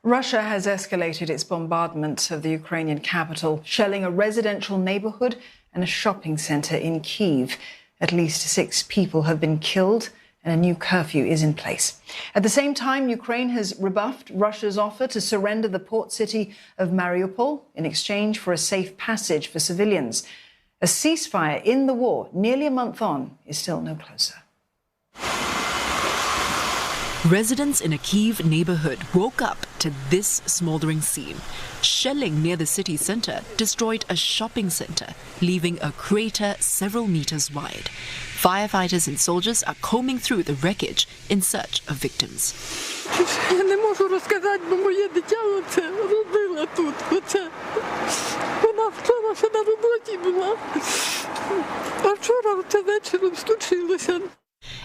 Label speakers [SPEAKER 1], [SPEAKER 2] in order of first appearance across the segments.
[SPEAKER 1] Russia has escalated its bombardment of the Ukrainian capital, shelling a residential neighbourhood and a shopping centre in Kyiv. At least 6 people have been killed and a new curfew is in place. At the same time, Ukraine has rebuffed Russia's offer to surrender the port city of Mariupol in exchange for a safe passage for civilians. A ceasefire in the war, nearly a month on, is still no closer.
[SPEAKER 2] Residents in a Kyiv neighbourhood woke up to this smouldering scene. Shelling near the city centre destroyed a shopping centre, leaving a crater several metres wide. Firefighters and soldiers are combing through the wreckage in search of victims.
[SPEAKER 3] Я не можу розказати, бо моє дитя оце робила тут. Оце. Вона вчора ще на роботі була, а вчора оце вечором случилося.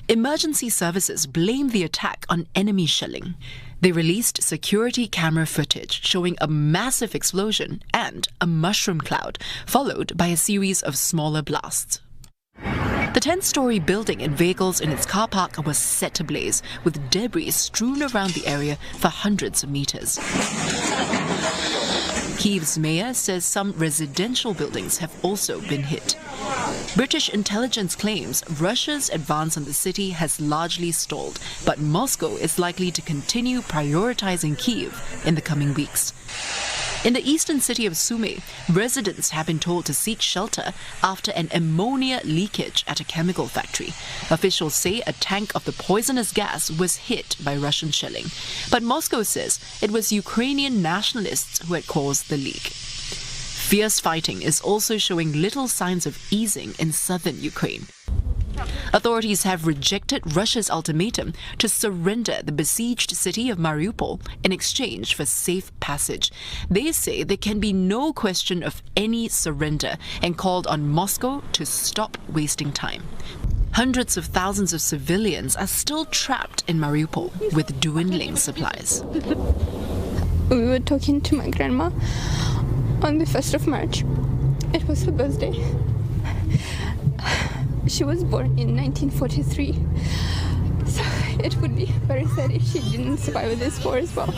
[SPEAKER 2] Emergency services blame the attack on enemy shelling. They released security camera footage showing a massive explosion and a mushroom cloud, followed by a series of smaller blasts. The 10-story building and vehicles in its car park was set ablaze, with debris strewn around the area for hundreds of meters. Kyiv's mayor says some residential buildings have also been hit. British intelligence claims Russia's advance on the city has largely stalled, but Moscow is likely to continue prioritizing Kyiv in the coming weeks. In the eastern city of Sumy, residents have been told to seek shelter after an ammonia leakage at a chemical factory. Officials say a tank of the poisonous gas was hit by Russian shelling, but Moscow says it was Ukrainian nationalists who had caused the leak. Fierce fighting is also showing little signs of easing in southern Ukraine. Authorities have rejected Russia's ultimatum to surrender the besieged city of Mariupol in exchange for safe passage. They say there can be no question of any surrender and called on Moscow to stop wasting time. Hundreds of thousands of civilians are still trapped in Mariupol with dwindling supplies.
[SPEAKER 3] We were talking to my grandma on the 1st of March. It was her birthday. She was born in 1943, so it would be very sad if she didn't survive this war as well.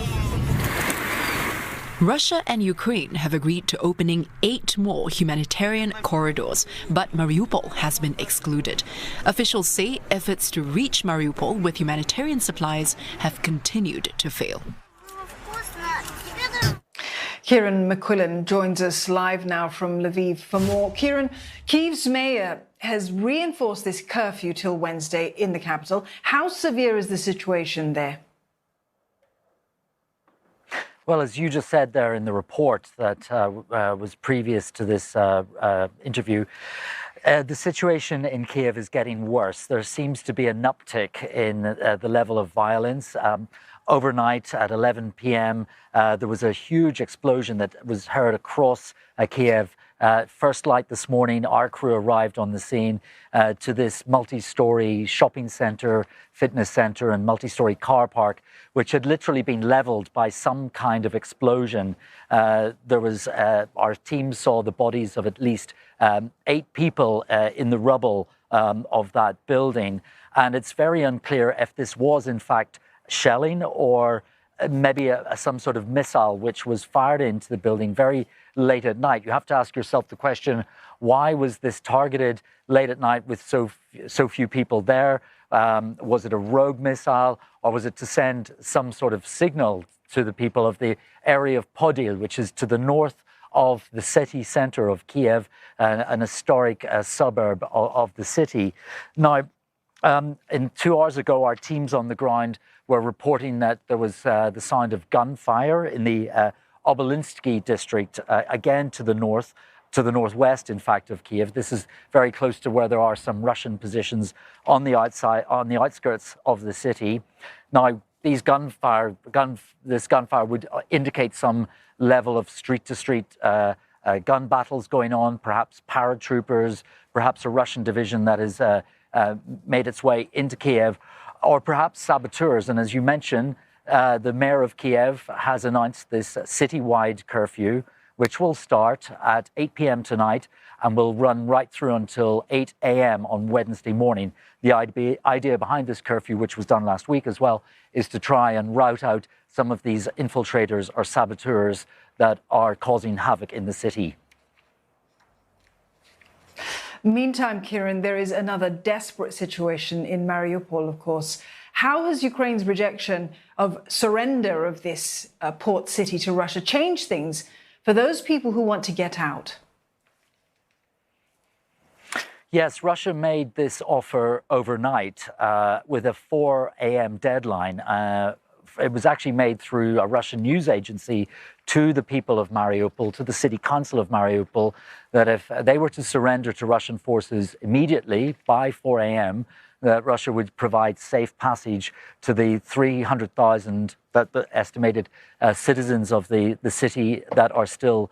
[SPEAKER 2] Russia and Ukraine have agreed to opening 8 more humanitarian corridors, but Mariupol has been excluded. Officials say efforts to reach Mariupol with humanitarian supplies have continued to fail.
[SPEAKER 1] Kieran McQuillan joins us live now from Lviv for more. Kieran, Kyiv's mayor has reinforced this curfew till Wednesday in the capital. How severe is the situation there?
[SPEAKER 4] Well, as you just said there in the report that was previous to this interview, the situation in Kyiv is getting worse. There seems to be an uptick in the level of violence. Overnight at 11 p.m., there was a huge explosion that was heard across Kyiv. First light this morning, our crew arrived on the scene to this multi-story shopping centre, fitness centre and multi-story car park, which had literally been levelled by some kind of explosion. Our team saw the bodies of at least 8 people in the rubble of that building. And it's very unclear if this was in fact shelling or maybe some sort of missile which was fired into the building very late at night. You have to ask yourself the question, why was this targeted late at night with so few people there? Was it a rogue missile, or was it to send some sort of signal to the people of the area of Podil, which is to the north of the city centre of Kyiv, an historic suburb of the city? Now, 2 hours ago, our teams on the ground were reporting that there was the sound of gunfire in the Obelinsky district, again to the northwest, in fact, of Kyiv. This is very close to where there are some Russian positions on the outskirts of the city. Now, this gunfire would indicate some level of street-to-street gun battles going on, perhaps paratroopers, perhaps a Russian division that has made its way into Kyiv, or perhaps saboteurs. And as you mentioned, the mayor of Kyiv has announced this citywide curfew, which will start at 8 p.m. tonight and will run right through until 8 a.m. on Wednesday morning. The idea behind this curfew, which was done last week as well, is to try and rout out some of these infiltrators or saboteurs that are causing havoc in the city.
[SPEAKER 1] Meantime, Kieran, there is another desperate situation in Mariupol, of course. How has Ukraine's rejection of surrender of this port city to Russia changed things for those people who want to get out?
[SPEAKER 4] Yes, Russia made this offer overnight with a 4 a.m. deadline. It was actually made through a Russian news agency to the people of Mariupol, to the city council of Mariupol, that if they were to surrender to Russian forces immediately by 4 a.m., that Russia would provide safe passage to the 300,000 estimated citizens of the city that are still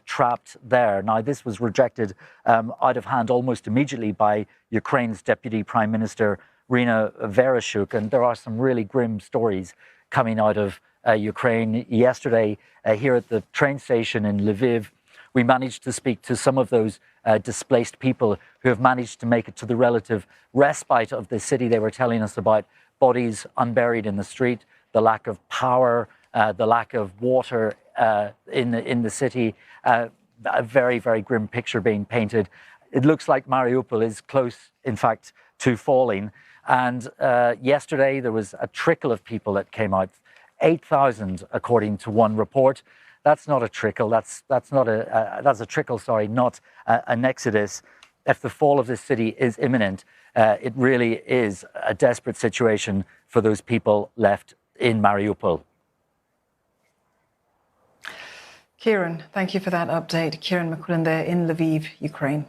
[SPEAKER 4] trapped there. Now, this was rejected out of hand almost immediately by Ukraine's Deputy Prime Minister, Rina Vereshchuk, and there are some really grim stories coming out of Ukraine. Yesterday, here at the train station in Lviv, we managed to speak to some of those displaced people who have managed to make it to the relative respite of the city. They were telling us about bodies unburied in the street, the lack of power, the lack of water in the city. A very, very grim picture being painted. It looks like Mariupol is close, in fact, to falling. And yesterday there was a trickle of people that came out, 8,000 according to one report. That's not a trickle. That's a trickle. Sorry, not an exodus. If the fall of this city is imminent, it really is a desperate situation for those people left in Mariupol.
[SPEAKER 1] Kieran, thank you for that update. Kieran McQuillan there in Lviv, Ukraine.